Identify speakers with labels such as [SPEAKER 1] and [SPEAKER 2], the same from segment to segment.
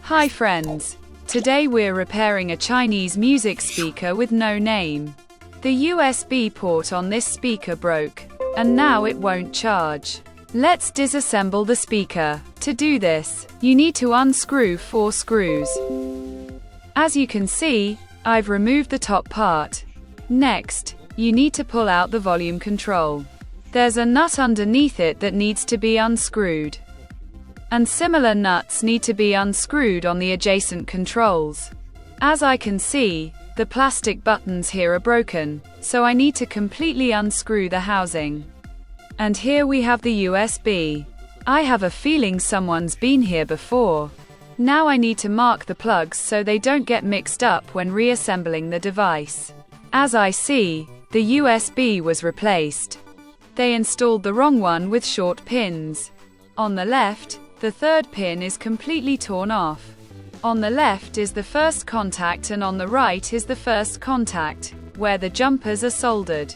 [SPEAKER 1] Hi friends. Today we're repairing a Chinese music speaker with no name. The USB port on this speaker broke, and now it won't charge. Let's disassemble the speaker. To do this, you need to unscrew 4 screws. As you can see, I've removed the top part. Next, you need to pull out the volume control. There's a nut underneath it that needs to be unscrewed. And similar nuts need to be unscrewed on the adjacent controls. As I can see, the plastic buttons here are broken, so I need to completely unscrew the housing. And here we have the USB. I have a feeling someone's been here before. Now I need to mark the plugs so they don't get mixed up when reassembling the device. As I see, the USB was replaced. They installed the wrong one with short pins. On the left, the third pin is completely torn off. On the left is the first contact and on the right is the first contact, where the jumpers are soldered.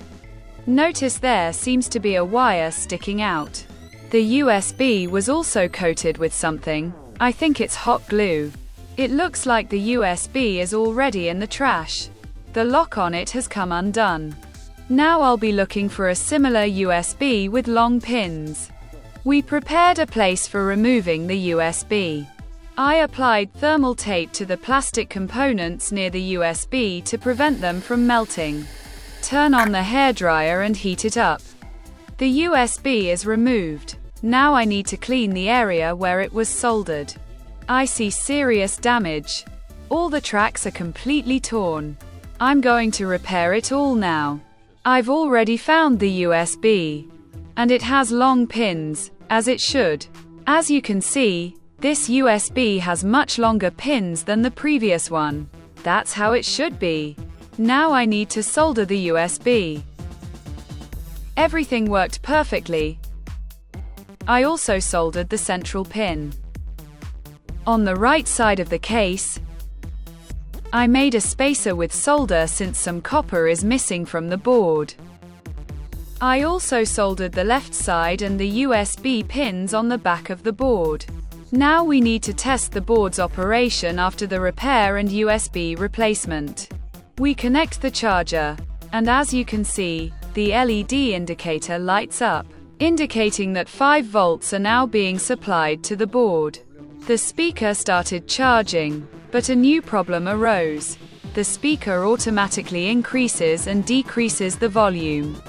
[SPEAKER 1] Notice there seems to be a wire sticking out. The USB was also coated with something. I think it's hot glue. It looks like the USB is already in the trash. The lock on it has come undone. Now I'll be looking for a similar USB with long pins. We prepared a place for removing the USB. I applied thermal tape to the plastic components near the USB to prevent them from melting. Turn on the hairdryer and heat it up. The USB is removed. Now I need to clean the area where it was soldered. I see serious damage. All the tracks are completely torn. I'm going to repair it all now. I've already found the USB. And it has long pins, as it should. As you can see, this USB has much longer pins than the previous one. That's how it should be. Now I need to solder the USB. Everything worked perfectly. I also soldered the central pin. On the right side of the case, I made a spacer with solder since some copper is missing from the board. I also soldered the left side and the USB pins on the back of the board. Now we need to test the board's operation after the repair and USB replacement. We connect the charger, and as you can see, the LED indicator lights up, indicating that 5 volts are now being supplied to the board. The speaker started charging, but a new problem arose. The speaker automatically increases and decreases the volume.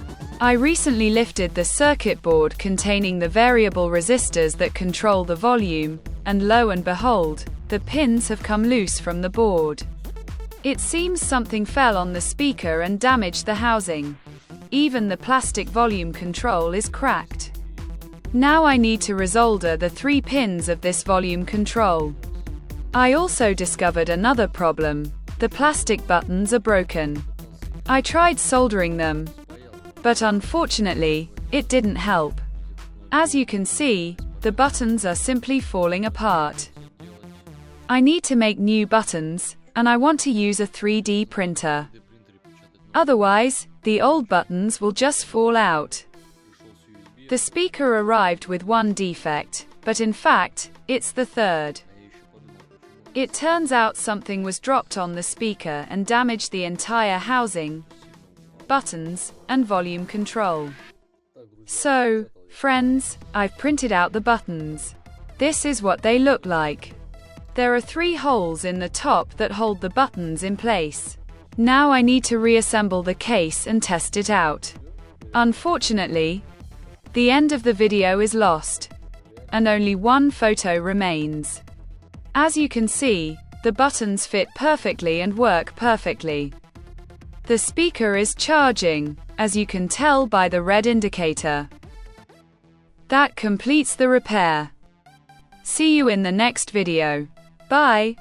[SPEAKER 1] I recently lifted the circuit board containing the variable resistors that control the volume, and lo and behold, the pins have come loose from the board. It seems something fell on the speaker and damaged the housing. Even the plastic volume control is cracked. Now I need to resolder the 3 pins of this volume control. I also discovered another problem. The plastic buttons are broken. I tried soldering them, but unfortunately, it didn't help. As you can see, the buttons are simply falling apart. I need to make new buttons, and I want to use a 3D printer. Otherwise, the old buttons will just fall out. The speaker arrived with 1 defect, but in fact, it's the 3rd. It turns out something was dropped on the speaker and damaged the entire housing, buttons, and volume control. So, friends, I've printed out the buttons. This is what they look like. There are 3 holes in the top that hold the buttons in place. Now I need to reassemble the case and test it out. Unfortunately, the end of the video is lost, and only 1 photo remains. As you can see, the buttons fit perfectly and work perfectly. The speaker is charging, as you can tell by the red indicator. That completes the repair. See you in the next video. Bye.